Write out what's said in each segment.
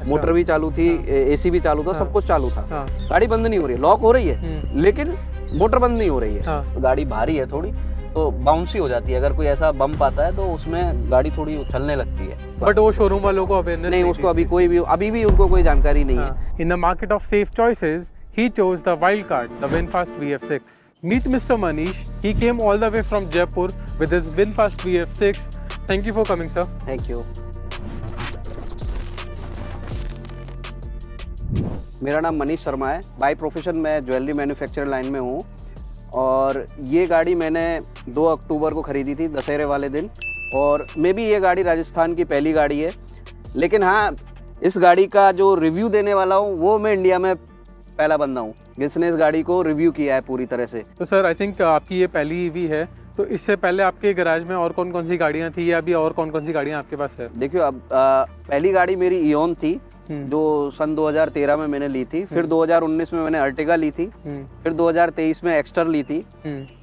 Motor भी चालू थी, एसी भी चालू था, सब कुछ चालू था। गाड़ी बंद नहीं हो रही है, लॉक हो रही है लेकिन मोटर बंद नहीं हो रही है। गाड़ी भारी है थोड़ी, तो बाउंसी हो जाती है। अगर कोई ऐसा बम्प आता है तो उसमें गाड़ी थोड़ी उछलने लगती है। बट वो शोरूम वालों को अवेयरनेस नहीं, उसको अभी भी उनको कोई जानकारी नहीं है। In the market of safe choices, he chose the wild card, the VinFast VF6. Meet Mr. Manish. He came all the way from Jaipur with his VinFast VF6. Thank you for coming, sir. Thank you. मेरा नाम मनीष शर्मा है। By profession मैं jewellery manufacturer line में हूँ और ये गाड़ी मैंने 2 अक्टूबर को ख़रीदी थी, दशहरे वाले दिन। और मे भी ये गाड़ी राजस्थान की पहली गाड़ी है, लेकिन हाँ, इस गाड़ी का जो रिव्यू देने वाला हूँ वो मैं इंडिया में पहला बंदा हूँ जिसने इस गाड़ी को रिव्यू किया है पूरी तरह से। तो सर, आई थिंक आपकी ये पहली ईवी है, तो इससे पहले आपके गैराज में और कौन कौन सी गाड़ियाँ थी या अभी और कौन कौन सी गाड़ियाँ आपके पास है? देखिए, अब पहली गाड़ी मेरी इओन थी जो सन 2013 में मैंने ली थी। फिर 2019 में मैंने अर्टिगा ली थी। फिर 2023 में एक्स्टर ली थी।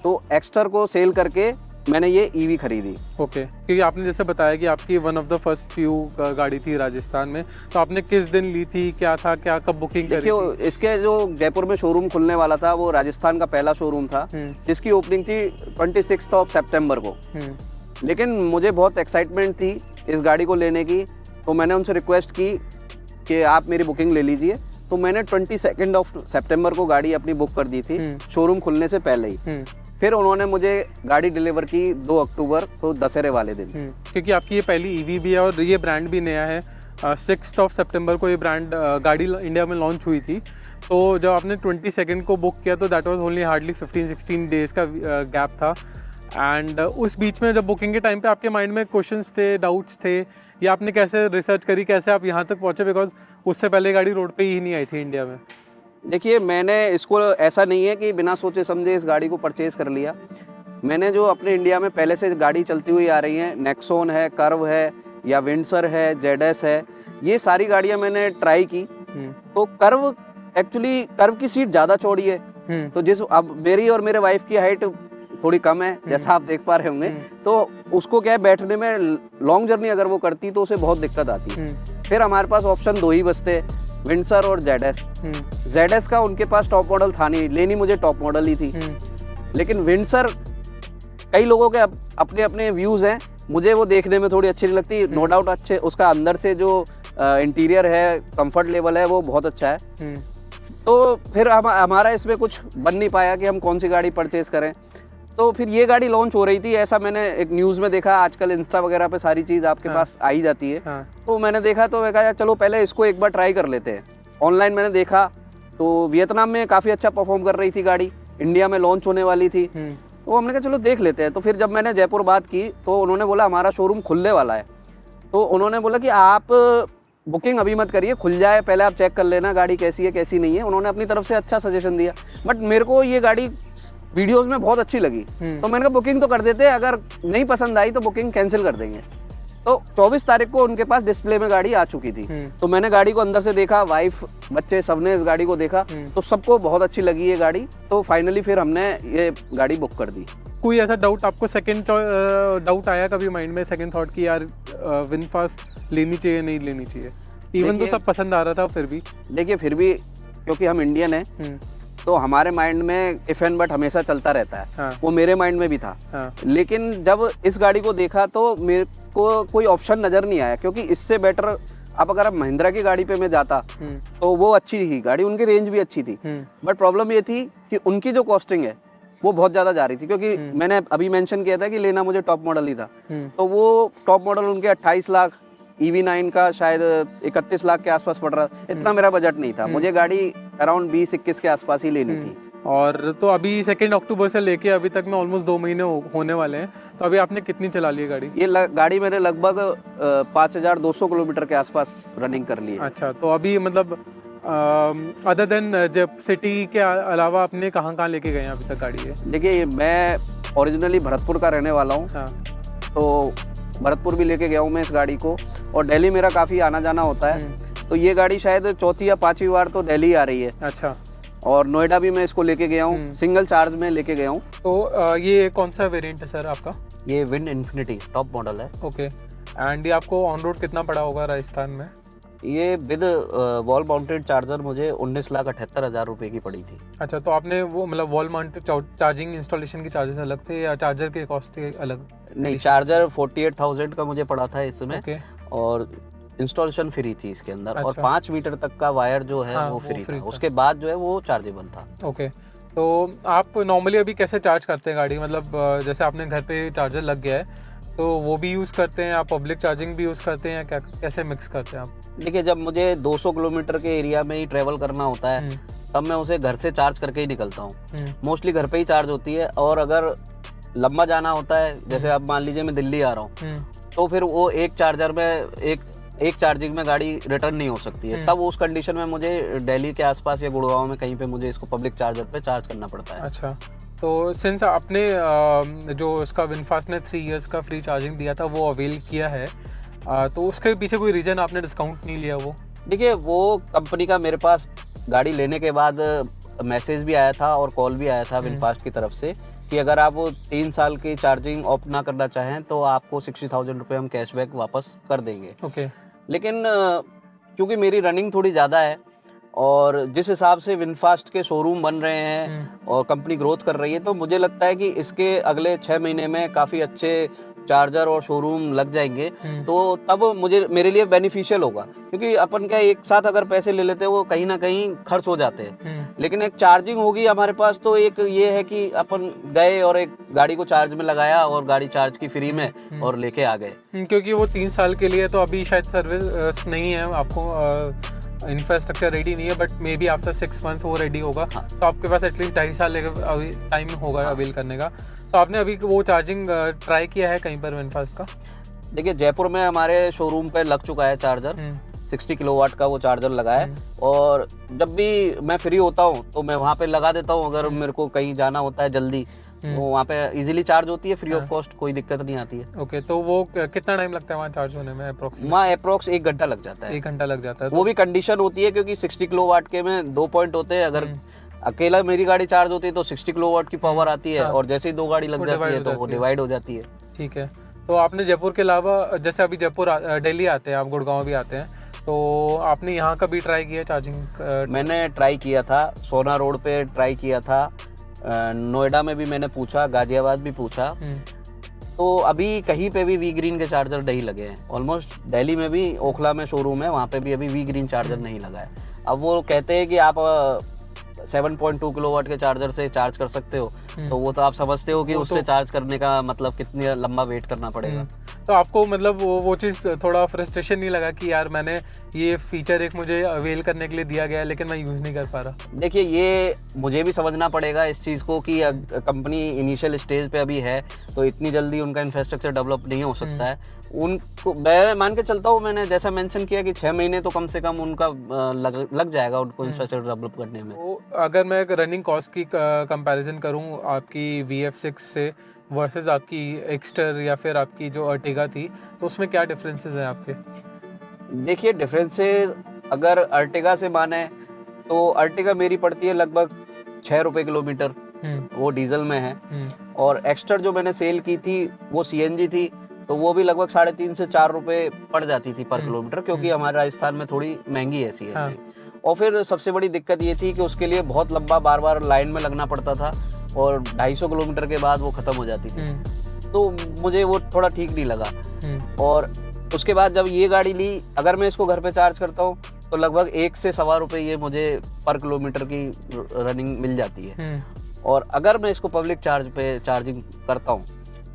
तो एक्स्टर को सेल करके मैंने ये ईवी खरीदी। ओके, क्योंकि आपने जैसे बताया कि आपकी one of the first few गाड़ी थी राजस्थान में, तो आपने किस दिन ली थी, क्या था, क्या कब बुकिंग करी थी? देखिए, इसके जो जयपुर में शोरूम खुलने वाला था वो राजस्थान का पहला शोरूम था जिसकी ओपनिंग थी 26 सितंबर को। लेकिन मुझे बहुत एक्साइटमेंट थी इस गाड़ी को लेने की, तो मैंने उनसे रिक्वेस्ट की कि आप मेरी बुकिंग ले लीजिए। तो मैंने 22 सितंबर को गाड़ी अपनी बुक कर दी थी शोरूम खुलने से पहले ही। फिर उन्होंने मुझे गाड़ी डिलीवर की 2 अक्टूबर तो दशहरे वाले दिन। क्योंकि आपकी ये पहली ईवी भी है और ये ब्रांड भी नया है। 6 सितंबर को ये ब्रांड गाड़ी इंडिया में लॉन्च हुई थी। तो जब आपने 22 को बुक किया तो that was only hardly 15-16 days का गैप था। एंड उस बीच में जब बुकिंग के टाइम पे आपके माइंड में क्वेश्चंस थे, डाउट्स थे, या आपने कैसे रिसर्च करी, कैसे आप यहाँ तक पहुँचे? बिकॉज उससे पहले गाड़ी रोड पे ही नहीं आई थी इंडिया में। देखिए, मैंने इसको ऐसा नहीं है कि बिना सोचे समझे इस गाड़ी को परचेज़ कर लिया। मैंने जो अपने इंडिया में पहले से गाड़ी चलती हुई आ रही हैं, नेक्सॉन है, कर्व है या विंडसर है, जेडएस है, ये सारी गाड़ियां मैंने ट्राई की। तो कर्व की सीट ज़्यादा चौड़ी है। तो अब मेरी और मेरे वाइफ की हाइट थोड़ी कम है, जैसा आप देख पा रहे होंगे। तो उसको क्या है, बैठने में लॉन्ग जर्नी अगर वो करती तो उसे बहुत दिक्कत आती है। फिर हमारे पास ऑप्शन 2 ही बचते, विंडसर और जेडएस का उनके पास टॉप मॉडल था नहीं, लेनी मुझे टॉप मॉडल ही थी। लेकिन विंडसर, कई लोगों के अपने अपने व्यूज़ हैं, मुझे वो देखने में थोड़ी अच्छी नहीं लगती। नो डाउट अच्छे उसका अंदर से जो इंटीरियर है, कंफर्ट लेवल है, वो बहुत अच्छा है। तो फिर हमारा इसमें कुछ बन नहीं पाया कि हम कौन सी गाड़ी परचेज़ करें। तो फिर ये गाड़ी लॉन्च हो रही थी, ऐसा मैंने एक न्यूज़ में देखा। आजकल इंस्टा वगैरह पे सारी चीज़ आपके पास आ ही जाती है। तो मैंने देखा तो मैं कहा चलो पहले इसको एक बार ट्राई कर लेते हैं। ऑनलाइन मैंने देखा तो वियतनाम में काफ़ी अच्छा परफॉर्म कर रही थी गाड़ी, इंडिया में लॉन्च होने वाली थी। तो हमने कहा चलो देख लेते हैं। तो फिर जब मैंने जयपुर बात की तो उन्होंने बोला हमारा शोरूम खुलने वाला है। तो उन्होंने बोला कि आप बुकिंग अभी मत करिए, खुल जाए पहले आप चेक कर लेना गाड़ी कैसी है कैसी नहीं है। उन्होंने अपनी तरफ से अच्छा सजेशन दिया, बट मेरे को ये गाड़ी वीडियोस में बहुत अच्छी लगी। तो मैंने कहा बुकिंग तो कर देते हैं, अगर नहीं पसंद आई तो बुकिंग कैंसिल कर देंगे। तो 24 तारीख को उनके पास डिस्प्ले में गाड़ी आ चुकी थी। तो मैंने गाड़ी को अंदर से देखा, वाइफ बच्चे सबने इस गाड़ी को देखा, तो सबको बहुत अच्छी लगी ये गाड़ी। तो फाइनली फिर हमने ये गाड़ी बुक कर दी। कोई ऐसा डाउट आपको सेकंड डाउट आया कभी माइंड में, सेकंड थॉट की यार विनफास्ट लेनी चाहिए नहीं लेनी चाहिए? इवन तो सब पसंद आ रहा था फिर भी। देखिए, फिर भी क्योंकि हम इंडियन हैं तो हमारे माइंड में इफ एंड बट हमेशा चलता रहता है। वो मेरे माइंड में भी था। लेकिन जब इस गाड़ी को देखा तो मेरे को कोई ऑप्शन नज़र नहीं आया, क्योंकि इससे बेटर अब अगर आप महिंद्रा की गाड़ी पे मैं जाता तो वो अच्छी थी गाड़ी, उनकी रेंज भी अच्छी थी। बट प्रॉब्लम ये थी कि उनकी जो कॉस्टिंग है वो बहुत ज़्यादा जा रही थी, क्योंकि मैंने अभी मेंशन किया था कि लेना मुझे टॉप मॉडल ही था। तो वो टॉप मॉडल उनके 28 लाख, EV9 का शायद 31 लाख के आसपास पड़ रहा। इतना मेरा बजट नहीं था, मुझे गाड़ी अराउंड 20-21 के आसपास ही लेनी थी। और तो अभी 2 अक्टूबर से लेके अभी तक में ऑलमोस्ट 2 महीने होने वाले हैं। तो अभी आपने कितनी चला ली है गाड़ी? ये गाड़ी मैंने लगभग 5200 किलोमीटर के आसपास रनिंग कर ली है। अच्छा, तो अभी मतलब अदर देन जब सिटी के अलावा आपने कहाँ लेके गए हैं अभी तक गाड़ी है? देखिए, मैं ओरिजिनली भरतपुर का रहने वाला हूँ। तो भरतपुर भी लेके गया हूँ मैं इस गाड़ी को, और दिल्ली मेरा काफ़ी आना जाना होता है। तो ये गाड़ी शायद 4थी या 5वीं बार तो दिल्ली आ रही है। अच्छा। और नोएडा भी मैं इसको लेके गया हूँ, सिंगल चार्ज में लेके गया हूँ। तो ये कौन सा वेरिएंट है सर आपका? ये विंड इन्फिनिटी टॉप मॉडल है। ओके। एंड ये आपको ऑन रोड कितना पड़ा होगा राजस्थान में? ये विद वॉल माउंटेड चार्जर मुझे 19,78,000 रुपए की पड़ी थी। अच्छा, तो आपने वो मतलब वॉल माउंटेड चार्जिंग इंस्टॉलेशन के चार्जेस अलग थे या चार्जर के कॉस्ट थे अलग? नहीं, चार्जर 48,000 का मुझे पड़ा था इसमें, ओके, और इंस्टॉलेशन फ्री थी इसके अंदर, और अच्छा। 5 मीटर तक का वायर जो है हाँ, वो वो फ्री फ्री था। था। उसके बाद जो है वो चार्जेबल था। ओके। तो आप नॉर्मली अभी कैसे चार्ज करते हैं गाड़ी? मतलब जैसे आपने घर पे चार्जर लग गया है तो वो भी यूज़ करते हैं आप, पब्लिक चार्जिंग भी यूज़ करते हैं, या क्या कैसे मिक्स करते हैं आप? देखिए, जब मुझे 200 किलोमीटर के एरिया में ही ट्रेवल करना होता है तब मैं उसे घर से चार्ज करके ही निकलता हूँ। मोस्टली घर पे ही चार्ज होती है, और अगर लंबा जाना होता है, जैसे अब मान लीजिए मैं दिल्ली आ रहा हूँ, तो फिर वो एक चार्जर में एक चार्जिंग में गाड़ी रिटर्न नहीं हो सकती है, तब उस कंडीशन में मुझे दिल्ली के आसपास या गुड़गांव में कहीं पे मुझे इसको पब्लिक चार्जर पे चार्ज करना पड़ता है। अच्छा, तो सिंस आपने जो इसका विनफास्ट ने 3 इयर्स का फ्री चार्जिंग दिया था वो अवेल किया है, तो उसके पीछे कोई रीज़न आपने डिस्काउंट नहीं लिया? वो देखिए, वो कंपनी का मेरे पास गाड़ी लेने के बाद मैसेज भी आया था और कॉल भी आया था विनफास्ट की तरफ से कि अगर आप 3 साल की चार्जिंग ऑप्ट ना करना चाहें तो आपको 60,000 रुपये हम कैशबैक वापस कर देंगे। ओके। लेकिन क्योंकि मेरी रनिंग थोड़ी ज़्यादा है, और जिस हिसाब से विनफास्ट के शोरूम बन रहे हैं और कंपनी ग्रोथ कर रही है, तो मुझे लगता है कि इसके अगले 6 महीने में काफ़ी अच्छे चार्जर और शोरूम लग जाएंगे, तो तब मेरे लिए बेनिफिशियल होगा, क्योंकि अपन क्या एक साथ अगर पैसे ले लेते हैं वो कहीं ना कहीं खर्च हो जाते हैं। लेकिन एक चार्जिंग होगी हमारे पास, तो एक ये है कि अपन गए और एक गाड़ी को चार्ज में लगाया और गाड़ी चार्ज की फ्री में और लेके आ गए। क्योंकि वो 3 साल के लिए तो अभी शायद सर्विस नहीं है, आपको इंफ्रास्ट्रक्चर रेडी नहीं है, but may be after 6 months वो रेडी होगा। हाँ। तो आपके पास एटलीस्ट 2.5 साल टाइम होगा अवेल करने का। तो आपने अभी वो चार्जिंग ट्राई किया है कहीं पर विनफास्ट का? देखिए, जयपुर में हमारे शोरूम पे लग चुका है चार्जर, 60 किलोवाट का वो चार्जर लगा है, और जब भी मैं फ्री होता हूँ तो मैं वहाँ पे लगा देता हूँ। अगर मेरे को कहीं जाना होता है जल्दी, तो वहाँ पे इजीली चार्ज होती है, फ्री ऑफ कॉस्ट, कोई दिक्कत नहीं आती है। ओके, तो वो कितना टाइम लगता है वहाँ चार्ज होने में अप्रोक्सीमेट? वहाँ अप्रोक्स 1 घंटा लग जाता है। 1 घंटा लग जाता है। वो भी कंडीशन होती है, क्योंकि 60 किलोवाट के में 2 पॉइंट होते हैं। अगर अकेला मेरी गाड़ी चार्ज होती है तो 60 किलोवाट की पावर आती है, और जैसे ही 2 गाड़ी लग जाती है तो वो डिवाइड हो जाती है। ठीक है। तो आपने जयपुर के अलावा, जैसे अभी जयपुर दिल्ली आते हैं आप, गुड़गांव भी आते हैं, तो आपने यहाँ का भी ट्राई किया चार्जिंग? मैंने ट्राई किया था, सोना रोड पे ट्राई किया था, नोएडा में भी मैंने पूछा, गाजियाबाद भी पूछा, तो अभी कहीं पे भी वी ग्रीन के चार्जर नहीं लगे हैं। ऑलमोस्ट दिल्ली में भी ओखला में शोरूम है, वहाँ पे भी अभी वी ग्रीन चार्जर नहीं लगा है। अब वो कहते हैं कि आप 7.2 किलोवाट के चार्जर से चार्ज कर सकते हो, तो वो तो आप समझते हो कि उससे चार्ज करने का मतलब कितनी लंबा वेट करना पड़ेगा। तो आपको मतलब वो चीज़ थोड़ा फ्रस्ट्रेशन नहीं लगा कि यार मैंने ये फीचर एक मुझे अवेल करने के लिए दिया गया है लेकिन मैं यूज़ नहीं कर पा रहा? देखिए, ये मुझे भी समझना पड़ेगा इस चीज़ को कि कंपनी इनिशियल स्टेज पे अभी है, तो इतनी जल्दी उनका इंफ्रास्ट्रक्चर डेवलप नहीं हो सकता है। उनको मैं मान के चलता हूँ, मैंने जैसा मेंशन किया कि 6 महीने तो कम से कम उनका लग जाएगा उनको इंफ्रास्ट्रक्चर डेवलप करने में। तो अगर मैं रनिंग कॉस्ट की कंपैरिजन करूँ आपकी VF6 से वर्सेस आपकी एक्स्टर या फिर आपकी जो अर्टिगा थी, तो उसमें क्या डिफरेंसेस हैं आपके? देखिए, डिफरेंसेस अगर अर्टिगा से माने तो अर्टिगा मेरी पड़ती है लगभग 6 रुपये किलोमीटर, वो डीजल में है, और एक्स्टर जो मैंने सेल की थी वो CNG थी, तो वो भी लगभग 3.5 से 4 रुपये पड़ जाती थी पर किलोमीटर, क्योंकि हमारे राजस्थान में थोड़ी महंगी है CNG। हाँ। और फिर सबसे बड़ी दिक्कत ये थी कि उसके लिए बहुत लंबा बार बार लाइन में लगना पड़ता था, और 250 किलोमीटर के बाद वो ख़त्म हो जाती थी, तो मुझे वो थोड़ा ठीक नहीं लगा। और उसके बाद जब ये गाड़ी ली, अगर मैं इसको घर पे चार्ज करता हूँ तो लगभग 1 से सवा रुपये ये मुझे पर किलोमीटर की रनिंग मिल जाती है, और अगर मैं इसको पब्लिक चार्ज पे चार्जिंग करता हूँ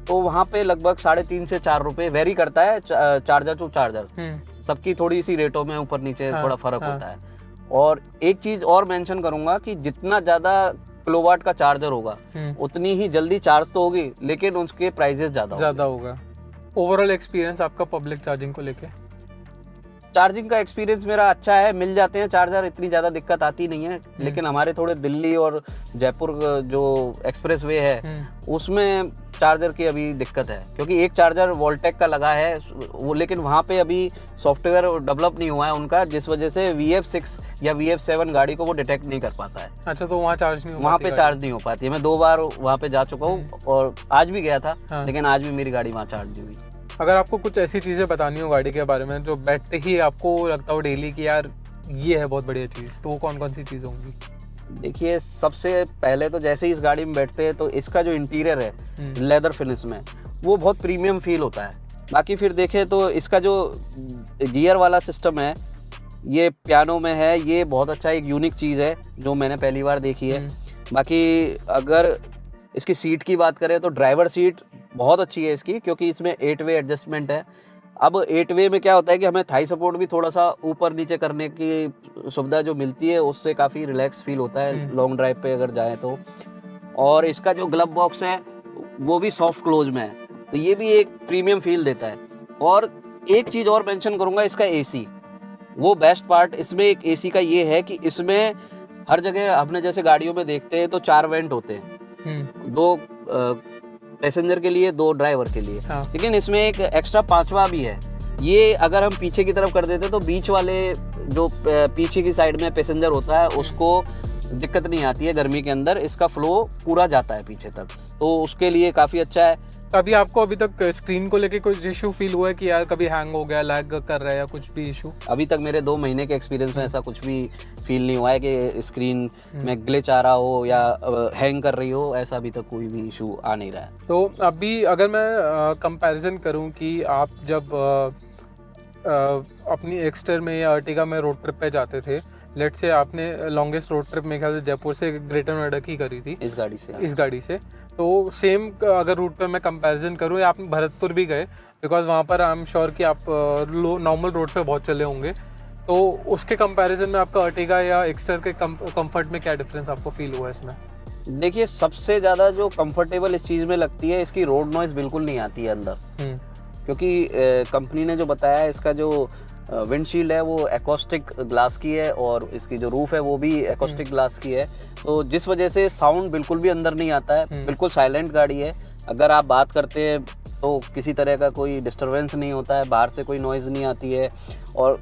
तो वहाँ पे लगभग 3.5 से 4 रुपये वेरी करता है, चार्जर टू चार्जर, सबकी थोड़ी सी रेटों में ऊपर नीचे थोड़ा फर्क होता है। और एक चीज़ और मेंशन करूँगा कि जितना ज़्यादा किलोवाट का चार्जर होगा उतनी ही जल्दी चार्ज तो होगी, लेकिन उसके प्राइजेस ज़्यादा होगा। ओवरऑल एक्सपीरियंस आपका पब्लिक चार्जिंग को लेके? चार्जिंग का एक्सपीरियंस मेरा अच्छा है, मिल जाते हैं चार्जर, इतनी ज़्यादा दिक्कत आती नहीं है। लेकिन हमारे थोड़े दिल्ली और जयपुर जो एक्सप्रेस वे है उसमें चार्जर की अभी दिक्कत है, क्योंकि एक चार्जर वोल्टेक का लगा है वो, लेकिन वहाँ पे अभी सॉफ्टवेयर डेवलप नहीं हुआ है उनका, जिस वजह से VF6 या VF7 गाड़ी को वो डिटेक्ट नहीं कर पाता है। अच्छा, तो वहाँ चार्ज नहीं हो वहाँ पे चार्ज नहीं हो पाती है। मैं 2 बार वहाँ पे जा चुका हूँ और आज भी गया था, लेकिन आज भी मेरी गाड़ी वहाँ चार्ज नहीं हुई। अगर आपको कुछ ऐसी चीज़ें बतानी हो गाड़ी के बारे में जो बैठते ही आपको लगता हो डेली कि यार ये है बहुत बढ़िया चीज़, तो वो कौन कौन सी चीज़ें होंगी? देखिए, सबसे पहले तो जैसे ही इस गाड़ी में बैठते हैं तो इसका जो इंटीरियर है लेदर फिनिश में, वो बहुत प्रीमियम फील होता है। बाकी फिर देखें तो इसका जो गियर वाला सिस्टम है, ये पियानो में है, ये बहुत अच्छा एक यूनिक चीज़ है जो मैंने पहली बार देखी है। बाकी अगर इसकी सीट की बात करें तो ड्राइवर सीट बहुत अच्छी है इसकी, क्योंकि इसमें 8 वे एडजस्टमेंट है। अब 8 वे में क्या होता है कि हमें थाई सपोर्ट भी थोड़ा सा ऊपर नीचे करने की सुविधा जो मिलती है, उससे काफ़ी रिलैक्स फील होता है लॉन्ग ड्राइव पे अगर जाएँ तो। और इसका जो ग्लव बॉक्स है वो भी सॉफ्ट क्लोज में है, तो ये भी एक प्रीमियम फील देता है। और एक चीज़ और मेंशन करूँगा, इसका एसी, वो बेस्ट पार्ट इसमें एक एसी का ये है कि इसमें हर जगह हमने जैसे गाड़ियों में देखते हैं तो 4 वेंट होते हैं, 2 पैसेंजर के लिए, 2 ड्राइवर के लिए। हाँ। लेकिन इसमें एक एक्स्ट्रा 5वां भी है। ये अगर हम पीछे की तरफ कर देते तो बीच वाले जो पीछे की साइड में पैसेंजर होता है उसको दिक्कत नहीं आती है, गर्मी के अंदर इसका फ्लो पूरा जाता है पीछे तक, तो उसके लिए काफ़ी अच्छा है। कभी आपको अभी तक स्क्रीन को लेके कोई इशू फील हुआ है कि यार कभी हैंग हो गया, लैग कर रहा है या कुछ भी इशू? अभी तक मेरे 2 महीने के एक्सपीरियंस में ऐसा कुछ भी फील नहीं हुआ है कि स्क्रीन में ग्लिच आ रहा हो या हैंग कर रही हो, ऐसा अभी तक कोई भी इशू आ नहीं रहा है। तो अभी अगर मैं कंपैरिजन करूं कि आप जब अपनी एक्स्टर में या अर्टिगा में रोड ट्रिप पे जाते थे, लेट से आपने लॉन्गेस्ट रोड ट्रिप मेरे ख्याल से जयपुर से ग्रेटर नोएडा की करी थी इस गाड़ी से, तो सेम अगर रूट पे मैं कंपैरिजन करूँ, या आप भरतपुर भी गए, बिकॉज वहाँ पर आई एम श्योर कि आप नॉर्मल रोड पे बहुत चले होंगे, तो उसके कंपैरिजन में आपका अर्टिगा या एक्स्टर के कंफर्ट में क्या डिफरेंस आपको फील हुआ इसमें? देखिए, सबसे ज़्यादा जो कंफर्टेबल इस चीज़ में लगती है, इसकी रोड नॉइज़ बिल्कुल नहीं आती है अंदर, क्योंकि कंपनी ने जो बताया है इसका जो विंडशील्ड है वो एकॉस्टिक ग्लास की है और इसकी जो रूफ है वो भी एकॉस्टिक ग्लास की है, तो जिस वजह से साउंड बिल्कुल भी अंदर नहीं आता है। बिल्कुल साइलेंट गाड़ी है, अगर आप बात करते हैं तो किसी तरह का कोई डिस्टरबेंस नहीं होता है, बाहर से कोई नॉइज़ नहीं आती है। और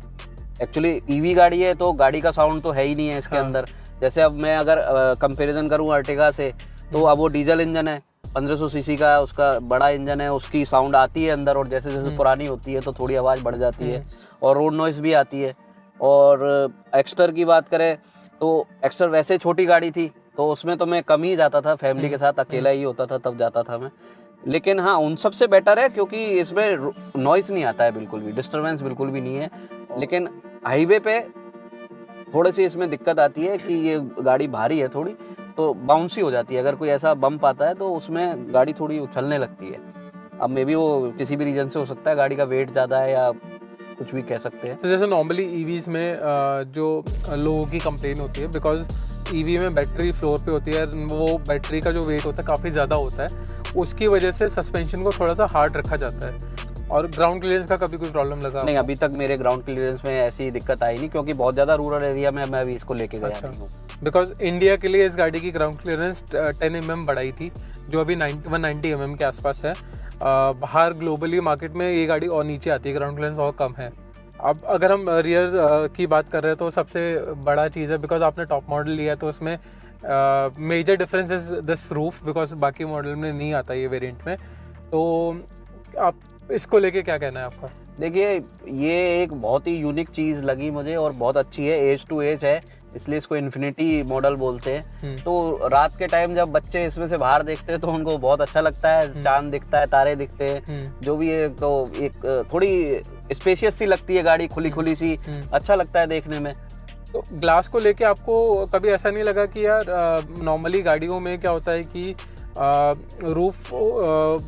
एक्चुअली ईवी गाड़ी है तो गाड़ी का साउंड तो है ही नहीं है इसके अंदर। जैसे अब मैं अगर कंपैरिजन करूँ अर्टिगा से, तो अब वो डीजल इंजन है, 1500 सीसी का उसका बड़ा इंजन है, उसकी साउंड आती है अंदर, और जैसे जैसे पुरानी होती है तो थोड़ी आवाज़ बढ़ जाती है और रोड नॉइज़ भी आती है। और एक्स्टर की बात करें तो एक्स्टर वैसे छोटी गाड़ी थी तो उसमें तो मैं कम ही जाता था, फैमिली के साथ अकेला ही होता था तब जाता था मैं। लेकिन हाँ, उन सबसे बेटर है क्योंकि इसमें नॉइज़ नहीं आता है, बिल्कुल भी डिस्टर्बेंस बिल्कुल भी नहीं है। लेकिन हाईवे पे थोड़ी सी इसमें दिक्कत आती है कि ये गाड़ी भारी है थोड़ी, तो बाउंसी हो जाती है, अगर कोई ऐसा बम्प आता है तो उसमें गाड़ी थोड़ी उछलने लगती है। अब मे बी वो किसी भी रीज़न से हो सकता है, गाड़ी का वेट ज़्यादा है या कुछ भी कह सकते हैं। तो जैसे नॉर्मली ईवीज़ में जो लोगों की कंप्लेन होती है, बिकॉज ईवी में बैटरी फ्लोर पे होती है, वो बैटरी का जो वेट होता है काफ़ी ज़्यादा होता है, उसकी वजह से सस्पेंशन को थोड़ा सा हार्ड रखा जाता है। और ग्राउंड क्लियरेंस का कभी कोई प्रॉब्लम लगा? नहीं, अभी तक मेरे ग्राउंड क्लियरेंस में ऐसी दिक्कत आई नहीं, क्योंकि बहुत ज़्यादा रूरल एरिया में मैं अभी इसको लेके गया नहीं हूँ। बिकॉज इंडिया के लिए इस गाड़ी की ग्राउंड क्लियरेंस 10 mm बढ़ाई थी, जो अभी 190 mm के आसपास है। बाहर ग्लोबली मार्केट में ये गाड़ी और नीचे आती है, ग्राउंड क्लियरेंस और कम है। अब अगर हम रियर की बात कर रहे हैं तो सबसे बड़ा चीज़ है, बिकॉज आपने टॉप मॉडल लिया है तो उसमें major difference is this roof, because बाकी मॉडल में नहीं आता ये वेरिएंट में। तो आप इसको लेके क्या कहना है आपका? देखिए, ये एक बहुत ही यूनिक चीज़ लगी मुझे और बहुत अच्छी है, एज टू एज है, इसलिए इसको इन्फिनिटी मॉडल बोलते हैं। तो रात के टाइम जब बच्चे इसमें से बाहर देखते हैं तो उनको बहुत अच्छा लगता है, चांद दिखता है, तारे दिखते हैं, जो भी है, तो एक थोड़ी स्पेशियस सी लगती है गाड़ी, खुली खुली सी, अच्छा लगता है देखने में। तो ग्लास को लेके आपको कभी ऐसा नहीं लगा कि यार नॉर्मली गाड़ियों में क्या होता है कि रूफ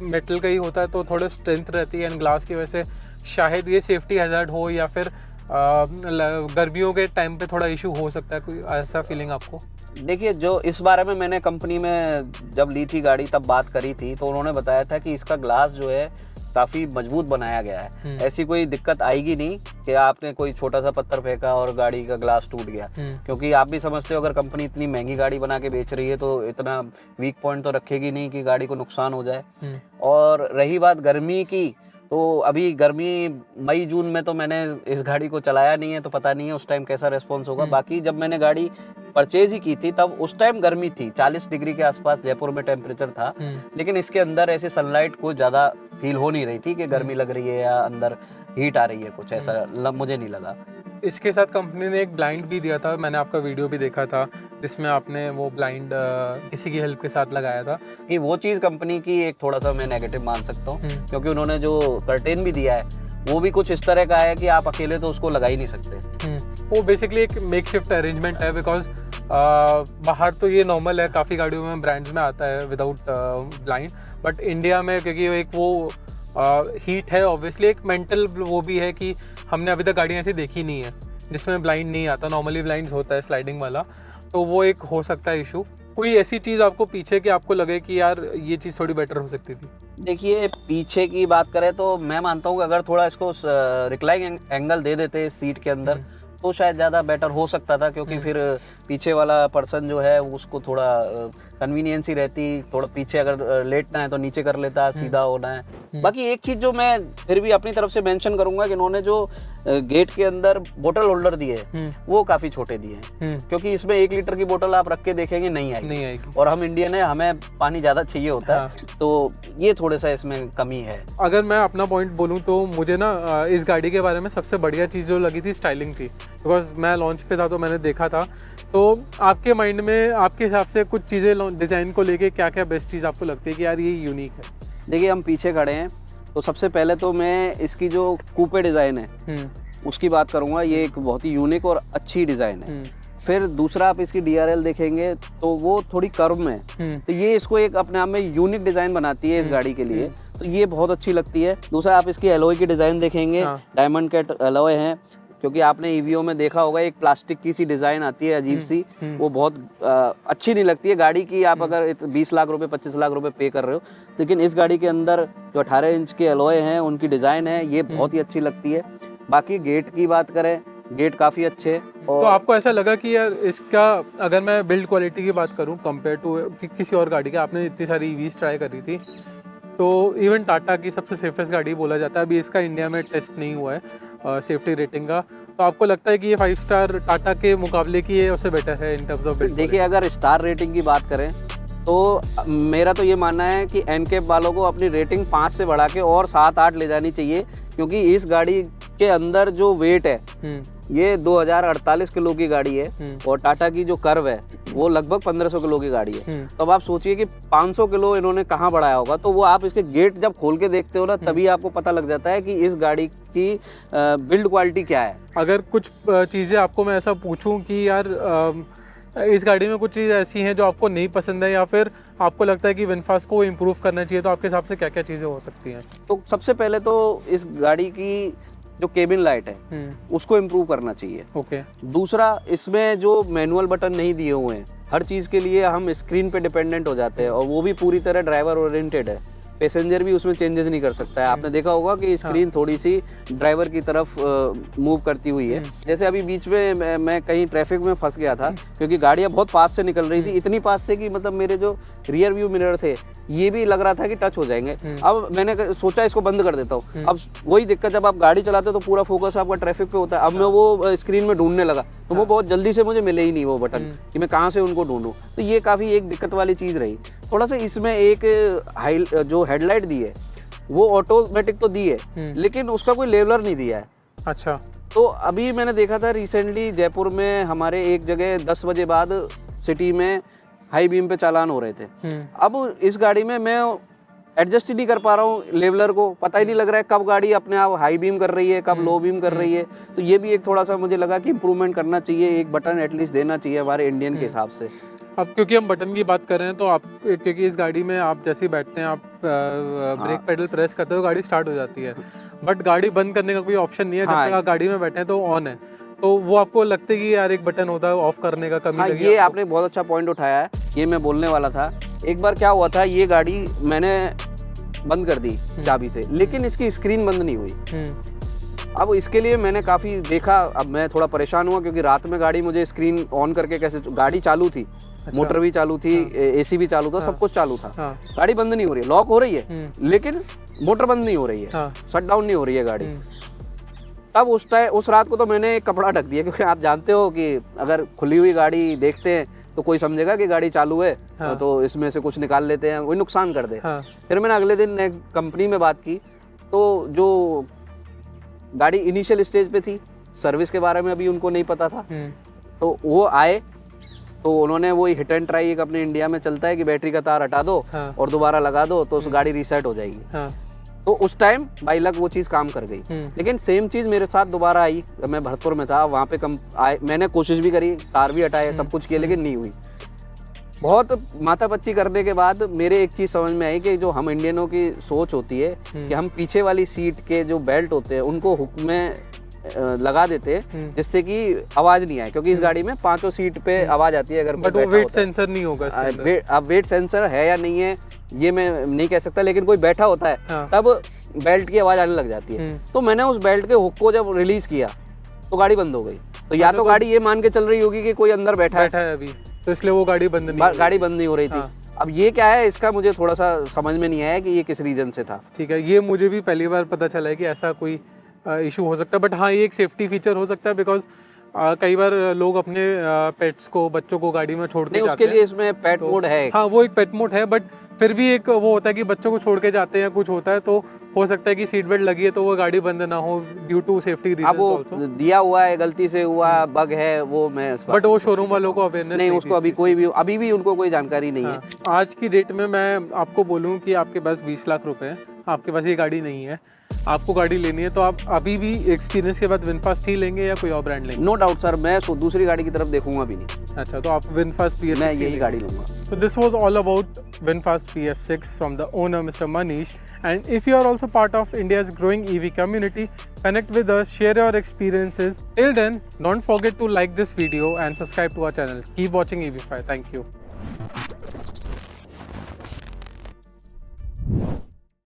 मेटल का ही होता है तो थोड़ा स्ट्रेंथ रहती है, एंड ग्लास की वजह से शायद ये सेफ्टी हैज़ार्ड हो या फिर गर्मियों के टाइम पे थोड़ा इशू हो सकता है, कोई ऐसा फीलिंग आपको? देखिए, जो इस बारे में मैंने कंपनी में जब ली थी गाड़ी तब बात करी थी, तो उन्होंने बताया था कि इसका ग्लास जो है काफ़ी मजबूत बनाया गया है, ऐसी कोई दिक्कत आएगी नहीं कि आपने कोई छोटा सा पत्थर फेंका और गाड़ी का ग्लास टूट गया। क्योंकि आप भी समझते हो, अगर कंपनी इतनी महंगी गाड़ी बना के बेच रही है तो इतना वीक पॉइंट तो रखेगी नहीं कि गाड़ी को नुकसान हो जाए। और रही बात गर्मी की, तो अभी गर्मी मई जून में तो मैंने इस गाड़ी को चलाया नहीं है, तो पता नहीं है उस टाइम कैसा रिस्पॉन्स होगा। बाकी जब मैंने गाड़ी परचेज ही की थी तब उस टाइम गर्मी थी, 40 डिग्री के आसपास जयपुर में टेम्परेचर था, लेकिन इसके अंदर ऐसे सनलाइट को ज़्यादा फील हो नहीं रही थी कि गर्मी लग रही है या अंदर हीट आ रही है, कुछ ऐसा मुझे नहीं लगा। इसके साथ कंपनी ने एक ब्लाइंड भी दिया था, मैंने आपका वीडियो भी देखा था जिसमें आपने वो ब्लाइंड किसी की हेल्प के साथ लगाया था। कि वो चीज़ कंपनी की एक थोड़ा सा मैं नेगेटिव मान सकता हूँ, क्योंकि उन्होंने जो कर्टेन भी दिया है वो भी कुछ इस तरह का है कि आप अकेले तो उसको लगा ही नहीं सकते। वो बेसिकली एक मेकशिफ्ट अरेंजमेंट है, बिकॉज बाहर तो ये नॉर्मल है, काफ़ी गाड़ियों में ब्रांड्स में आता है विदाउट ब्लाइंड, बट इंडिया में क्योंकि एक वो हीट है, ऑब्वियसली एक मेंटल वो भी है कि हमने अभी तक गाड़ियाँ ऐसी देखी नहीं है जिसमें ब्लाइंड नहीं आता, नॉर्मली ब्लाइंड होता है स्लाइडिंग वाला, तो वो एक हो सकता है इशू। कोई ऐसी चीज़ आपको पीछे कि आपको लगे कि यार ये चीज़ थोड़ी बेटर हो सकती थी? देखिए, पीछे की बात करें तो मैं मानता हूँ कि अगर थोड़ा इसको रिक्लाइन एंगल दे देते सीट के अंदर तो शायद ज़्यादा बेटर हो सकता था, क्योंकि फिर पीछे वाला पर्सन जो है उसको थोड़ा कन्वीनियंस ही रहती, थोड़ा पीछे अगर लेटना है तो नीचे कर लेता, सीधा होना है। बाकी एक चीज़ जो मैं फिर भी अपनी तरफ से मेंशन करूंगा कि इन्होंने जो गेट के अंदर बोतल होल्डर दिए वो काफ़ी छोटे दिए हैं, क्योंकि इसमें 1 लीटर की बोतल आप रख के देखेंगे नहीं आएगी। और हम इंडियन है, हमें पानी ज़्यादा चाहिए होता है, तो ये थोड़ा सा इसमें कमी है। अगर मैं अपना पॉइंट बोलूँ तो मुझे ना इस गाड़ी के बारे में सबसे बढ़िया चीज़ जो लगी थी स्टाइलिंग थी, बिकॉज मैं लॉन्च पे था तो मैंने देखा था। तो आपके माइंड में आपके हिसाब से कुछ चीज़ें डिज़ाइन को लेके क्या क्या बेस्ट चीज़ आपको लगती है कि यार ये यूनिक है? देखिए, हम पीछे खड़े हैं तो सबसे पहले तो मैं इसकी जो कूपे डिज़ाइन है उसकी बात करूँगा। ये एक बहुत ही यूनिक और अच्छी डिज़ाइन है। फिर दूसरा, आप इसकी DRL देखेंगे तो वो थोड़ी कर्व में है, तो ये इसको एक अपने आप में यूनिक डिज़ाइन बनाती है इस गाड़ी के लिए, तो ये बहुत अच्छी लगती है। दूसरा, आप इसकी एलॉय की डिज़ाइन देखेंगे, डायमंड कट एलॉय है, क्योंकि आपने EVO में देखा होगा एक प्लास्टिक की सी डिज़ाइन आती है अजीब सी, वो बहुत अच्छी नहीं लगती है गाड़ी की। आप अगर 20 लाख रुपए 25 लाख रुपए पे कर रहे हो, लेकिन इस गाड़ी के अंदर जो 18 इंच के एलॉय हैं उनकी डिज़ाइन है, ये बहुत ही अच्छी लगती है। बाकी गेट की बात करें, गेट काफ़ी अच्छे। और तो आपको ऐसा लगा कि यार इसका, अगर मैं बिल्ड क्वालिटी की बात करूं कंपेयर टू किसी और गाड़ी के, आपने इतनी सारी EVs ट्राई करी थी, तो इवन टाटा की सबसे सेफेस्ट गाड़ी बोला जाता है, अभी इसका इंडिया में टेस्ट नहीं हुआ है सेफ्टी रेटिंग का, तो आपको लगता है कि ये 5 स्टार टाटा के मुकाबले की ये उससे बेटर है इन टर्म्स ऑफ बिल्ड? देखिए, अगर स्टार रेटिंग की बात करें तो मेरा तो ये मानना है कि एनकेप वालों को अपनी रेटिंग 5 से बढ़ा के और 7-8 ले जानी चाहिए, क्योंकि इस गाड़ी के अंदर जो वेट है ये 2048 किलो की गाड़ी है, और टाटा की जो कर्व है वो लगभग 1500 किलो की गाड़ी है। तो अब आप सोचिए कि 500 किलो इन्होंने कहाँ बढ़ाया होगा, तो वो आप इसके गेट जब खोल के देखते हो ना, तभी आपको पता लग जाता है कि इस गाड़ी की बिल्ड क्वालिटी क्या है। अगर कुछ चीज़ें आपको मैं ऐसा पूछूं कि यार इस गाड़ी में कुछ चीज़ ऐसी हैं जो आपको नहीं पसंद है, या फिर आपको लगता है कि विनफास्ट को इम्प्रूव करना चाहिए, तो आपके हिसाब से क्या क्या चीज़ें हो सकती हैं? तो सबसे पहले तो इस गाड़ी की जो केबिन लाइट है उसको इम्प्रूव करना चाहिए। ओके। दूसरा, इसमें जो मैनुअल बटन नहीं दिए हुए हैं, हर चीज़ के लिए हम स्क्रीन पे डिपेंडेंट हो जाते हैं, और वो भी पूरी तरह ड्राइवर ओरिएंटेड है। पैसेंजर भी उसमें चेंजेस नहीं कर सकता है। आपने देखा होगा कि स्क्रीन थोड़ी सी ड्राइवर की तरफ मूव करती हुई है। जैसे अभी बीच में मैं कहीं ट्रैफिक में फंस गया था, क्योंकि गाड़ियाँ बहुत पास से निकल रही थी, इतनी पास से कि मतलब मेरे जो रियर व्यू मिरर थे ये भी लग रहा था कि टच हो जाएंगे। अब मैंने सोचा इसको बंद कर देता हूँ। अब वही दिक्कत, जब आप गाड़ी चलाते हो तो पूरा फोकस आपका ट्रैफिक पे होता है। अब मैं वो स्क्रीन में ढूंढने लगा तो वो बहुत जल्दी से मुझे मिले ही नहीं वो बटन, कि मैं कहाँ से उनको ढूंढूं। तो ये काफ़ी एक दिक्कत वाली चीज़ रही। थोड़ा सा इसमें एक जो हेडलाइट दी है वो ऑटोमेटिक तो दी है, लेकिन उसका कोई लेवलर नहीं दिया है। अच्छा। तो अभी मैंने देखा था रिसेंटली जयपुर में हमारे एक जगह 10 बजे बाद सिटी में हाई बीम पे चालान हो रहे थे। अब इस गाड़ी में मैं एडजस्ट ही नहीं कर पा रहा हूँ लेवलर को, पता ही नहीं लग रहा है कब गाड़ी अपने आप हाई बीम कर रही है, कब लो बीम कर रही है। तो ये भी एक थोड़ा सा मुझे लगा कि इम्प्रूवमेंट करना चाहिए, एक बटन एटलीस्ट देना चाहिए हमारे इंडियन के हिसाब से। अब क्योंकि हम बटन की बात कर रहे हैं तो आप, क्योंकि इस गाड़ी में आप जैसे ही बैठते हैं आप ब्रेक पेडल प्रेस करते हो, गाड़ी स्टार्ट हो जाती है, बट गाड़ी बंद करने का कोई ऑप्शन नहीं है जब तक आप गाड़ी में बैठे हैं, तो ऑन है। तो वो आपको लगता है कि यार एक बटन होता है ऑफ करने का, कमी लगी? ये आपने बहुत अच्छा पॉइंट उठाया है, ये मैं बोलने वाला था। एक बार क्या हुआ था, ये गाड़ी मैंने बंद कर दी चाबी से, लेकिन इसकी स्क्रीन बंद नहीं हुई। अब इसके लिए मैंने काफ़ी देखा, अब मैं थोड़ा परेशान हुआ, क्योंकि रात में गाड़ी मुझे स्क्रीन ऑन करके कैसे, गाड़ी चालू थी मोटर भी चालू थी, एसी भी चालू था, सब कुछ चालू था। हाँ। गाड़ी बंद नहीं हो रही है, लॉक हो रही है लेकिन मोटर बंद नहीं हो रही है, हाँ। शट डाउन नहीं हो रही है गाड़ी। तब उस रात को तो मैंने एक कपड़ा ढक दिया, क्योंकि आप जानते हो कि अगर खुली हुई गाड़ी देखते हैं तो कोई समझेगा कि गाड़ी चालू है, हाँ। तो इसमें से कुछ निकाल लेते हैं, कोई नुकसान कर दे। हाँ। फिर मैंने अगले दिन कंपनी में बात की, तो जो गाड़ी इनिशियल स्टेज पे थी, सर्विस के बारे में अभी उनको नहीं पता था, तो वो आए तो उन्होंने वही हिट एंड ट्राई एक अपने इंडिया में चलता है कि बैटरी का तार हटा दो हाँ। और दोबारा लगा दो तो उस गाड़ी रीसेट हो जाएगी। हाँ। तो उस टाइम बाई लक वो चीज़ काम कर गई। लेकिन सेम चीज़ मेरे साथ दोबारा आई, मैं भरतपुर में था, वहाँ पे मैंने कोशिश भी करी, तार भी हटाए, सब कुछ किया, लेकिन नहीं हुई। बहुत माथापच्ची करने के बाद मेरे एक चीज़ समझ में आई कि जो हम इंडियनों की सोच होती है कि हम पीछे वाली सीट के जो बेल्ट होते हैं उनको हुक में लगा देते हैं जिससे कि आवाज़ नहीं आए, क्योंकि इस गाड़ी में 5 सीट पे आवाज़ आती है अगर बट वो वेट सेंसर नहीं होगा इसके अंदर। अब वेट सेंसर है या नहीं है ये मैं नहीं कह सकता, लेकिन कोई बैठा होता है हाँ। तब बेल्ट की आवाज़ आने लग जाती है। तो मैंने उस बेल्ट के हुक को जब रिलीज किया तो गाड़ी बंद हो गई। तो या तो गाड़ी ये मान के चल रही होगी कि कोई अंदर बैठा है अभी, तो इसलिए वो गाड़ी बंद नहीं हो रही थी। हाँ। अब ये क्या है, इसका मुझे थोड़ा सा समझ में नहीं आया कि ये किस रीजन से था। ठीक है, ये मुझे भी पहली बार पता चला है कि ऐसा कोई इशू हो सकता है। बट हाँ, ये एक सेफ्टी फीचर हो सकता है, बिकॉज कई बार लोग अपने पेट्स को, बच्चों को गाड़ी में छोड़ के नहीं, जाते उसके लिए इसमें पेट मोड है। हाँ, वो एक पेट मोड है, बट फिर भी एक वो होता है कि बच्चों को छोड़ के जाते हैं, कुछ होता है तो हो सकता है कि सीट बेल्ट लगी है तो वो गाड़ी बंद ना हो ड्यू टू सेफ्टी रीजन। अब वो दिया हुआ है, गलती से हुआ, बग है, वो मैं बट वो शोरूम वालों को अवेयरनेस नहीं, उसको अभी भी उनको कोई जानकारी नहीं है। आज की डेट में मैं आपको बोलूँ कि आपके पास 20 लाख रुपए हैं, आपके पास ये गाड़ी नहीं है, आपको गाड़ी लेनी है, तो आप अभी भी एक्सपीरियंस के बाद विनफास्ट ही लेंगे या कोई और ब्रांड लेंगे? नो डाउट सर, मैं दूसरी गाड़ी की तरफ देखूंगा भी नहीं। अच्छा, तो आप विनफास्ट PF6 मैं यही गाड़ी लूंगा। So this was all about VinFast PF6 from the owner Mr. Manish, and if you are also part of India's growing EV community, connect with us, share your experiences. Till then, don't forget to like this video and subscribe to our channel. Keep watching EV5. Thank you.